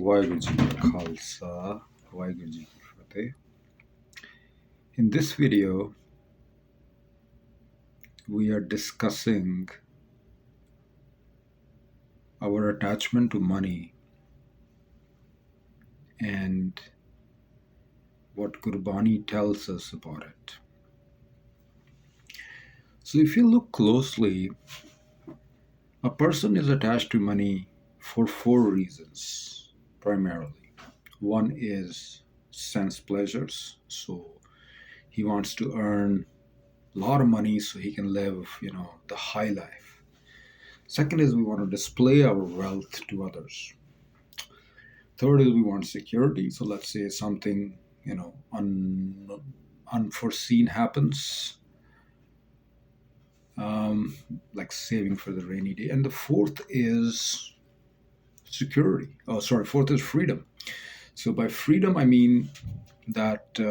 ਵਾਹਿਗੁਰੂ ਜੀ ਕਾ ਖਾਲਸਾ ਵਾਹਿਗੁਰੂ ਜੀ ਕੀ ਫਤਿਹ. In this video, we are discussing our attachment to money and what gurbani tells us about it. So if you look closely, a person is attached to money for four reasons primarily. One is sense pleasures. So he wants to earn a lot of money so he can live, the high life. Second is we want to display our wealth to others. Third is we want security. So let's say something, unforeseen happens, like saving for the rainy day. And the fourth is security. Fourth is freedom. So by freedom, I mean that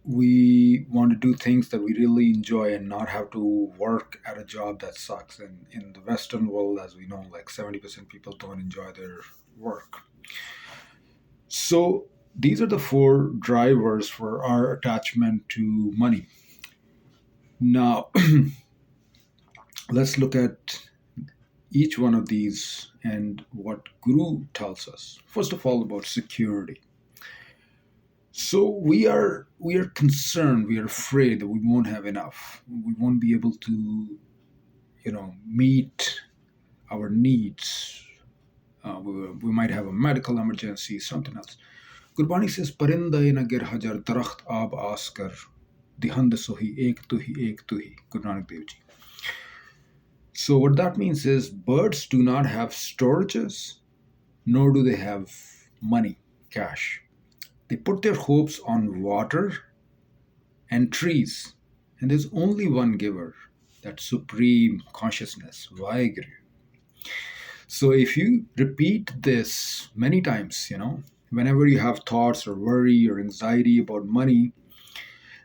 we want to do things that we really enjoy and not have to work at a job that sucks. And in the Western world, as we know, like 70% people don't enjoy their work. So these are the four drivers for our attachment to money. Now, let's look at each one of these and what Guru tells us. First of all, about security. So we are concerned, we are afraid that we won't have enough. We won't be able to, meet our needs. We might have a medical emergency, something else. Gurbani says, "Parinda in agar hajar darakht aab askar, dihand sohi ek tu hi." Guru Nanak Dev Ji. So what that means is birds do not have storages, nor do they have money, cash. They put their hopes on water and trees. And there's only one giver, that supreme consciousness, Vaheguru. So if you repeat this many times, whenever you have thoughts or worry or anxiety about money,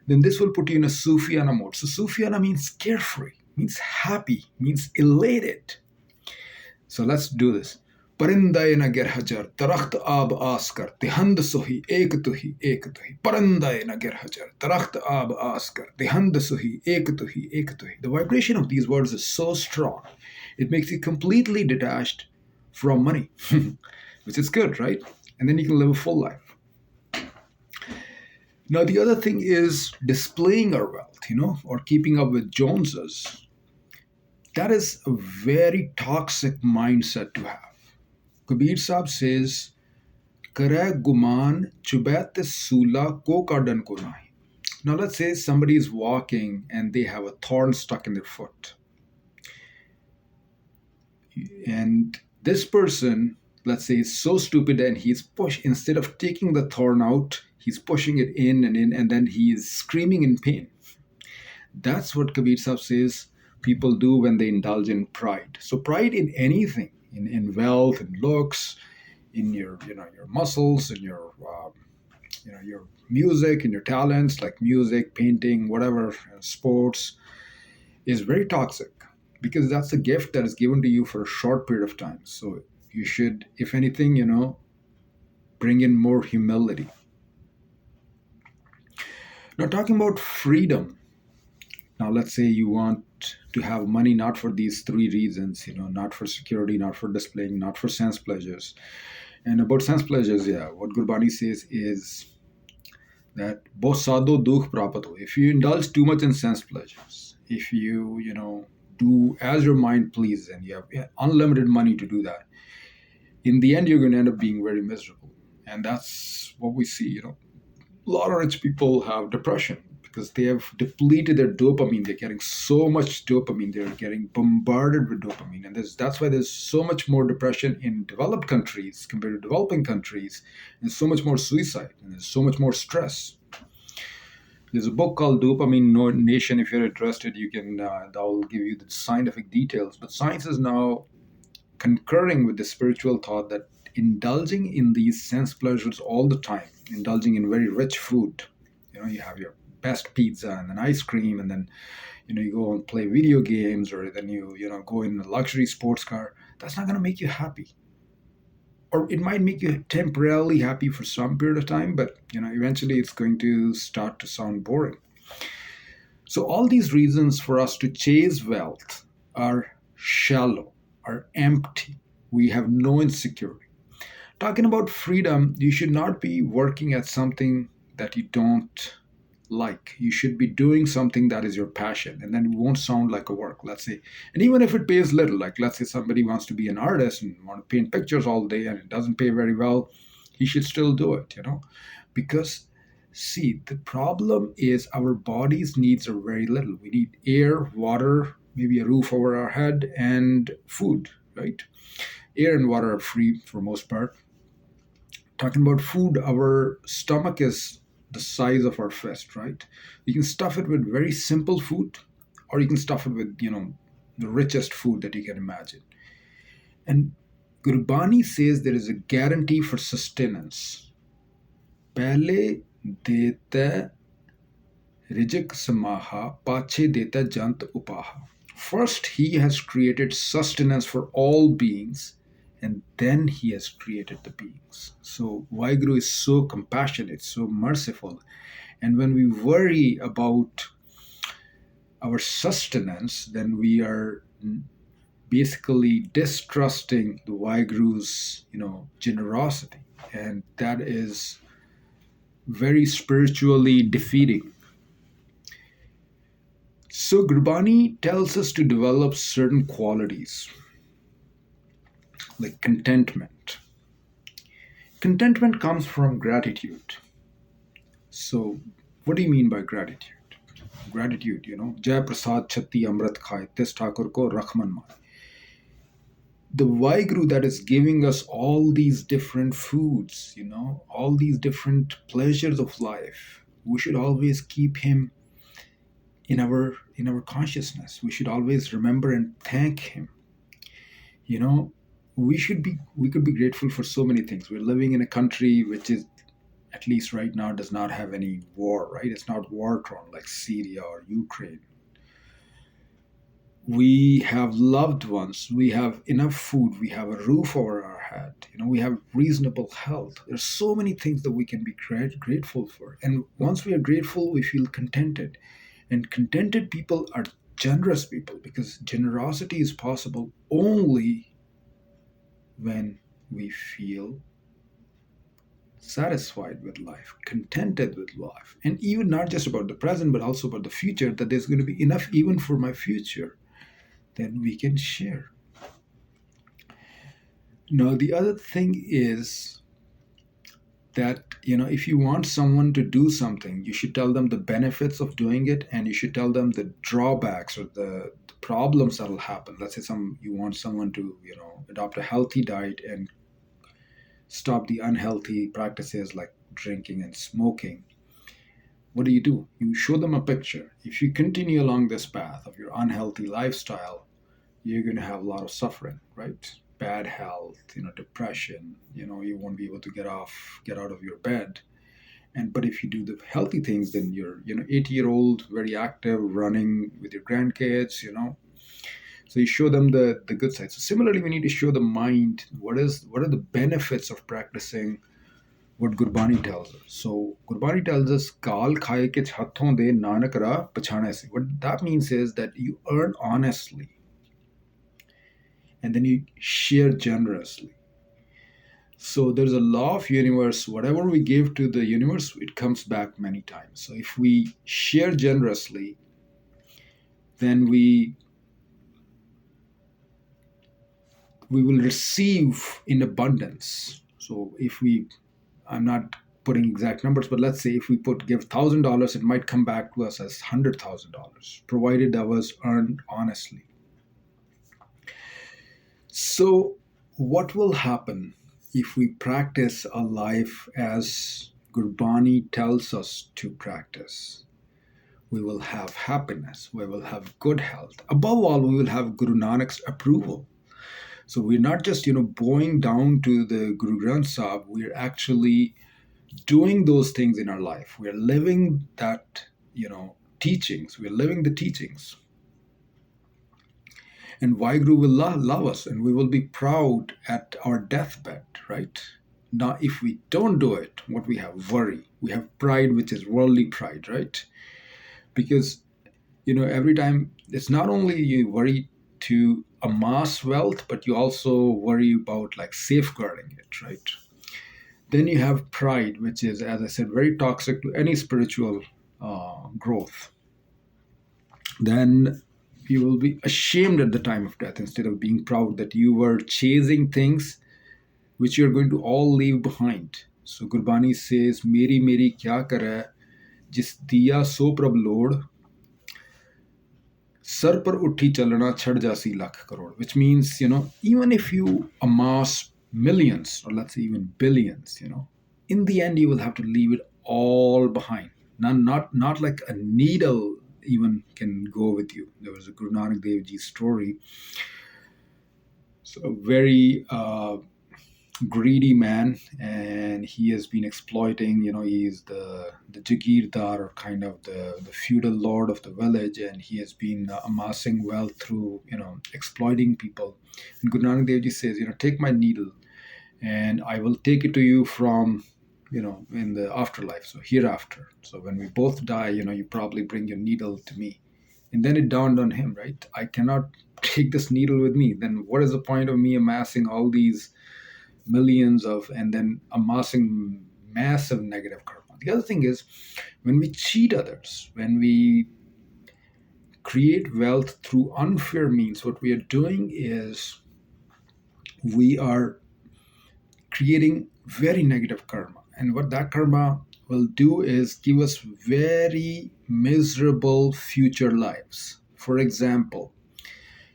then this will put you in a Sufiana mode. So Sufiana means carefree, means happy, means elated. So let's do this. परिंदाए न गिर हजर दरख्त आब आसकर दिहंद सोही एक तुही एक तुही परिंदाए न गिर हजर दरख्त आब आसकर दिहंद सोही एक तुही एक तुही. The vibration of these words is so strong, it makes you completely detached from money, which is good, right? And then you can live a full life. Now the other thing is displaying our wealth, or keeping up with Joneses. That is a very toxic mindset to have. Kabir Sahib says, "Kare guman chubet sula ko kardan ko nahi." Now let's say somebody is walking and they have a thorn stuck in their foot. And this person, let's say, is so stupid and instead of taking the thorn out, he's pushing it in, and then he is screaming in pain. That's what Kabir Sahib says people do when they indulge in pride. So pride in anything, in wealth, in looks, in your muscles, in your your music, in your talents like music, painting, whatever, sports, is very toxic, because that's a gift that is given to you for a short period of time. So you should, if anything, bring in more humility. Now, talking about freedom. Now, let's say you want to have money not for these three reasons, not for security, not for displaying, not for sense pleasures. And about sense pleasures, what Gurbani says is that bosado dukh prapato. If you indulge too much in sense pleasures, if you, do as your mind pleases, and you have unlimited money to do that, in the end, you're going to end up being very miserable. And that's what we see, A lot of rich people have depression because they have depleted their dopamine. They're getting so much dopamine. They're getting bombarded with dopamine. And that's why there's so much more depression in developed countries compared to developing countries, and so much more suicide, and there's so much more stress. There's a book called Dopamine Nation. If you're interested, you can, that'll give you the scientific details. But science is now concurring with the spiritual thought that indulging in these sense pleasures all the time, indulging in very rich food, you have your best pizza and then ice cream, and then you go and play video games, or then you go in a luxury sports car, That's not going to make you happy. Or it might make you temporarily happy for some period of time, but eventually it's going to start to sound boring. So all these reasons for us to chase wealth are shallow, are empty. We have no insecurity. Talking about freedom, you should not be working at something that you don't like. You should be doing something that is your passion, and then it won't sound like a work, let's say. And even if it pays little, like let's say somebody wants to be an artist and want to paint pictures all day and it doesn't pay very well, he should still do it. Because see, the problem is our body's needs are very little. We need air, water, maybe a roof over our head, and food, right? Air and water are free for most part. Talking about food, our stomach is the size of our fist, right? You can stuff it with very simple food, or you can stuff it with, the richest food that you can imagine. And Gurbani says there is a guarantee for sustenance. पहले देता rizq samaha, pache deta jant upaha. First, he has created sustenance for all beings, and then he has created the beings. So Vaheguru is so compassionate, so merciful. And when we worry about our sustenance, then we are basically distrusting the Vaheguru's, generosity. And that is very spiritually defeating. So Gurbani tells us to develop certain qualities like contentment. Contentment comes from gratitude. So, what do you mean by gratitude? Gratitude, Jai Prasad Chatti Amrit Khai, Tis Thakur ko Rakhman Mai. The Vaiguru that is giving us all these different foods, all these different pleasures of life, we should always keep him in our consciousness. We should always remember and thank him. You know, we could be grateful for so many things. We're living in a country which is, at least right now, does not have any war, right? It's not war torn like Syria or Ukraine. We have loved ones, we have enough food, we have a roof over our head, we have reasonable health. There's so many things that we can be grateful for. And once we are grateful, we feel contented. And contented people are generous people, because generosity is possible only when we feel satisfied with life, contented with life. And even not just about the present, but also about the future, that there's going to be enough even for my future, then we can share. Now, the other thing is that, if you want someone to do something, you should tell them the benefits of doing it, and you should tell them the drawbacks or the problems that'll happen. Let's say you want someone to, adopt a healthy diet and stop the unhealthy practices like drinking and smoking. What do? You show them a picture. If you continue along this path of your unhealthy lifestyle, you're going to have a lot of suffering, right? Bad health, depression, you won't be able to get out of your bed. But if you do the healthy things, then you're, 80-year-old, very active, running with your grandkids. So you show them the good side. So similarly, we need to show the mind what are the benefits of practicing what Gurbani tells us. So Gurbani tells us, Kal khaye ke hathon de nanak ra pachhane se. What that means is that you earn honestly, and then you share generously. So there's a law of universe. Whatever we give to the universe, it comes back many times. So if we share generously, then we will receive in abundance. So I'm not putting exact numbers, but let's say if we give $1,000, it might come back to us as $100,000, provided that was earned honestly. So what will happen if we practice a life as Gurbani tells us to practice? We will have happiness, we will have good health. Above all, we will have Guru Nanak's approval. So we're not just, bowing down to the Guru Granth Sahib, we're actually doing those things in our life. We're living that, teachings. We're living the teachings. And why Guru will love us and we will be proud at our deathbed, right? Now, if we don't do it, what we have? Worry. We have pride, which is worldly pride, right? Because, every time it's not only you worry to amass wealth, but you also worry about like safeguarding it, right? Then you have pride, which is, as I said, very toxic to any spiritual growth. Then you will be ashamed at the time of death instead of being proud that you were chasing things which you're going to all leave behind. So Gurbani says, Meri Meri kya kare, jis diya so prab lord, sar par uthi chalna chhad jasi lakh crore. Which means, even if you amass millions or let's say even billions, in the end you will have to leave it all behind. Not like a needle even can go with you. There was a Guru Nanak Dev Ji story. So a very greedy man, and he has been exploiting. He's the jagirdar, or kind of the feudal lord of the village, and he has been amassing wealth through exploiting people. And Guru Nanak Dev Ji says, take my needle and I will take it to you from in the afterlife, so hereafter. So when we both die, you probably bring your needle to me. And then it dawned on him, right? I cannot take this needle with me. Then what is the point of me amassing all these millions of, and then amassing massive negative karma? The other thing is, when we cheat others, when we create wealth through unfair means, what we are doing is we are creating very negative karma. And what that karma will do is give us very miserable future lives. For example,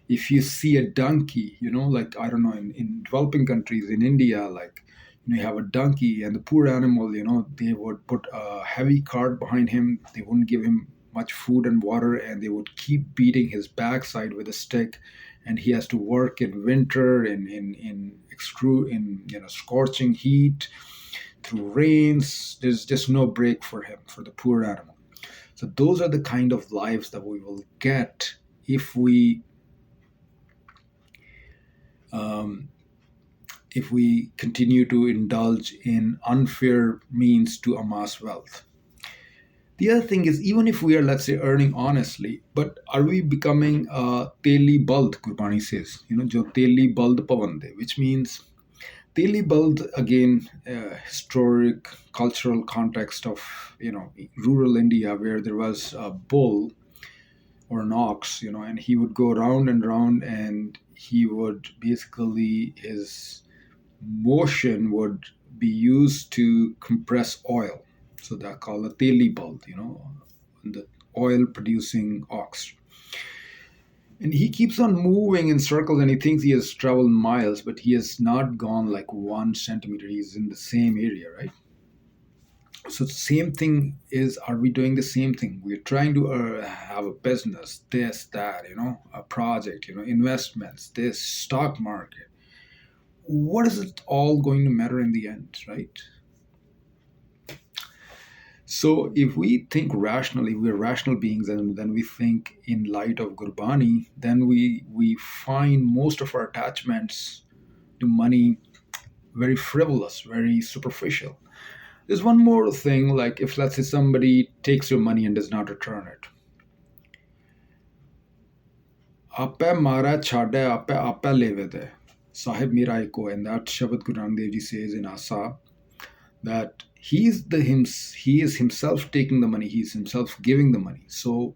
if you see a donkey, like, I don't know, in developing countries, in India, like, you have a donkey and the poor animal, they would put a heavy cart behind him. They wouldn't give him much food and water, and they would keep beating his backside with a stick. And he has to work in winter, in scorching heat, through rains. There's just no break for him, for the poor animal. So those are the kind of lives that we will get um, if we continue to indulge in unfair means to amass wealth. The other thing is, even if we are, let's say, earning honestly, but are we becoming teli bald? Gurbani says, jo teli bald pavande, which means teli bald, again, historic cultural context of rural India, where there was a bull or an ox, and he would go round and round, and he would basically, his motion would be used to compress oil. So that called a teli bald, the oil producing ox. And he keeps on moving in circles, and he thinks he has traveled miles, but he has not gone like 1 centimeter. He's in the same area, right? So the same thing is, are we doing the same thing? We're trying to have a business, this, that, a project, investments, this, stock market. What is it all going to matter in the end, right? So if we think rationally, we're rational beings, and then we think in light of Gurbani, then we find most of our attachments to money very frivolous, very superficial. There's one more thing, like, if let's say somebody takes your money and does not return it. Ape mara chade ape leve de. Sahib Mira Eko, and that Shabad Guru Nanak Dev Ji says in Asa, that he is himself taking the money, he is himself giving the money. So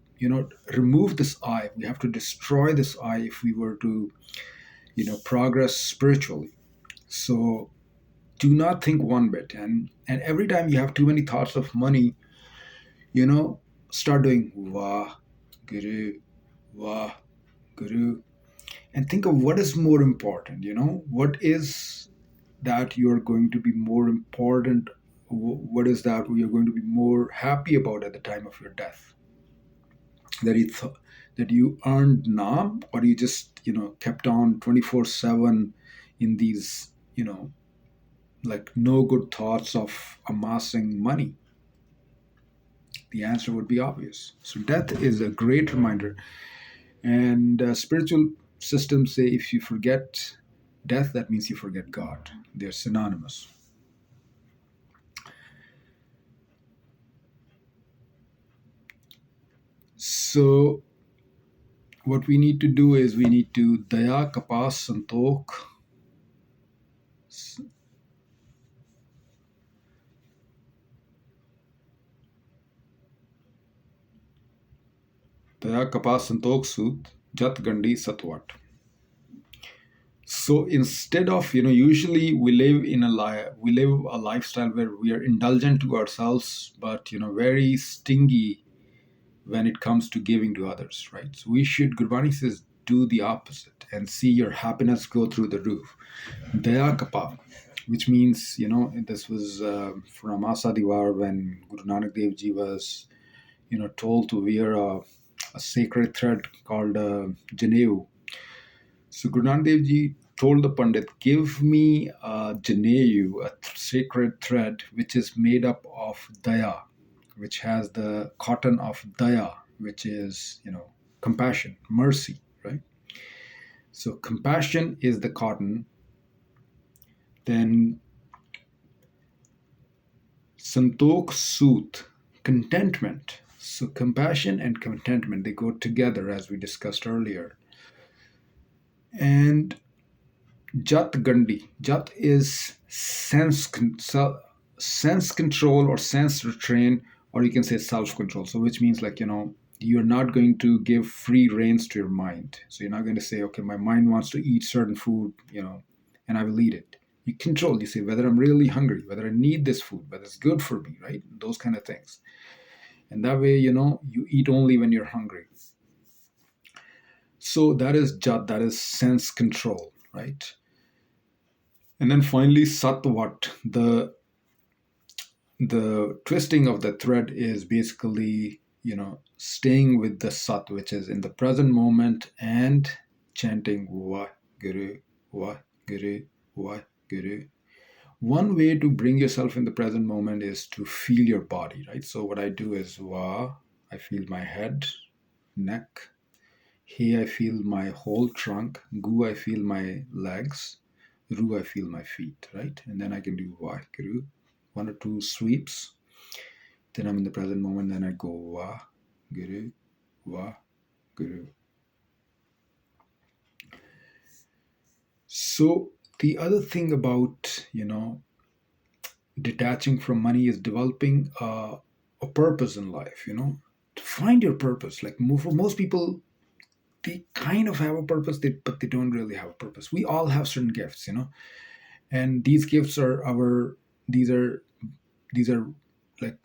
remove this I. We have to destroy this I if we were to progress spiritually. So do not think one bit, and every time you have too many thoughts of money, start doing wah guru, and think of what is more important. What is that you're going to be more important? What is that you're going to be more happy about at the time of your death? That you earned naam, or you just kept on 24/7 in these like no good thoughts of amassing money? The answer would be obvious. So death is a great reminder, and spiritual systems say if you forget death, that means you forget God. They're synonymous. So what we need to do is we need to daya, kapas, santok. Daya, kapas, santok, sut, jat, gandi, satwat. So instead of, usually we live in we live a lifestyle where we are indulgent to ourselves, but very stingy when it comes to giving to others, right? So we should, Gurbani says, do the opposite and see your happiness go through the roof. Daya kapa, which means, this was from Asa Diwar when Guru Nanak Dev Ji was, told to wear a sacred thread called Janeu. So Guru Nanak Dev Ji told the Pandit, give me a Janeu, a sacred thread, which is made up of Daya, which has the cotton of Daya, which is, compassion, mercy, right? So compassion is the cotton. Then Santok Sooth, contentment. So compassion and contentment, they go together as we discussed earlier. And Jat Gandhi. Jat is sense control or sense restraint, or you can say self control. So, which means like, you're not going to give free reins to your mind. So, you're not going to say, okay, my mind wants to eat certain food, and I will eat it. You control, you say whether I'm really hungry, whether I need this food, whether it's good for me, right? Those kind of things. And that way, you eat only when you're hungry. So, that is Jat, that is sense control, right? And then finally, Satvat, the twisting of the thread is basically, staying with the Sat, which is in the present moment and chanting Wa Guru, Wa Guru, Wa Guru. One way to bring yourself in the present moment is to feel your body, right? So what I do is Wa, I feel my head, neck. He, I feel my whole trunk. Gu, I feel my legs. Ru, I feel my feet, right? And then I can do Wa, Guru, one or two sweeps. Then I'm in the present moment. Then I go Wa, Guru, Wa, Guru. So the other thing about, detaching from money is developing a purpose in life, to find your purpose. Like for most people, they kind of have a purpose, but they don't really have a purpose. We all have certain gifts, and these gifts are these are like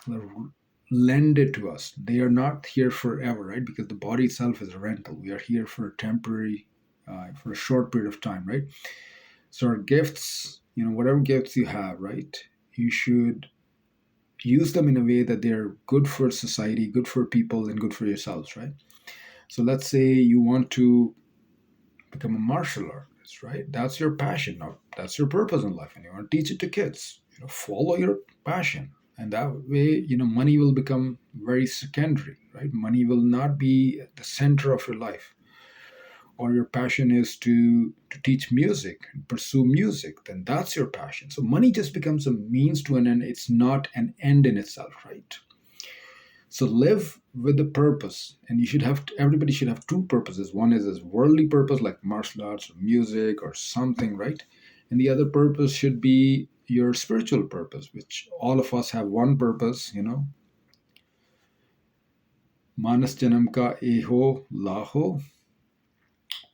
lended to us. They are not here forever, right? Because the body itself is a rental. We are here for a temporary, for a short period of time, right? So our gifts, whatever gifts you have, right, you should use them in a way that they're good for society, good for people, and good for yourselves, right? So let's say you want to become a martial artist, right? That's your passion. Now, that's your purpose in life, and you want to teach it to kids. Follow your passion, and that way, money will become very secondary, right? Money will not be the center of your life. Or your passion is to teach music and pursue music, then that's your passion. So money just becomes a means to an end. It's not an end in itself, right? So live with the purpose, and everybody should have two purposes. One is this worldly purpose, like martial arts or music or something, right? And the other purpose should be your spiritual purpose, which all of us have one purpose, Manas Janam ka eho laho.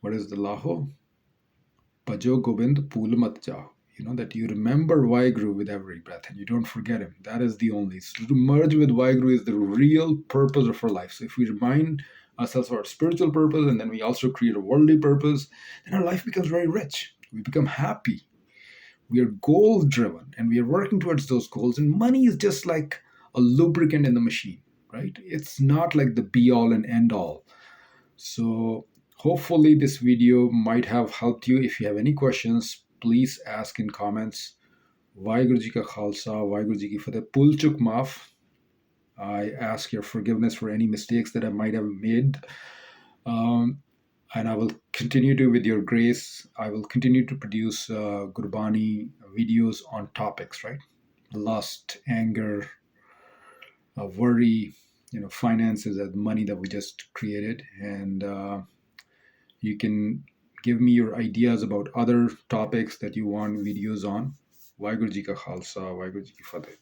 What is the laho? Pajo Gobind Pulmat Jao. That you remember Vaiguru with every breath and you don't forget him. That is the only. So to merge with Vaiguru is the real purpose of our life. So if we remind ourselves of our spiritual purpose and then we also create a worldly purpose, then our life becomes very rich. We become happy. We are goal driven and we are working towards those goals. And money is just like a lubricant in the machine, right? It's not like the be all and end all. So hopefully this video might have helped you. If you have any questions, please ask in comments. Vaheguru Ji ka Khalsa, Vaheguru Ji ki Fateh. Pul chuk maaf. I ask your forgiveness for any mistakes that I might have made. Um, And I will continue to, with your grace, I will continue to produce Gurbani videos on topics, right? Lust, anger, worry, finances, and money that we just created. And you can give me your ideas about other topics that you want videos on. Waheguru Ji Ka Khalsa, Waheguru Ji Ki Fateh.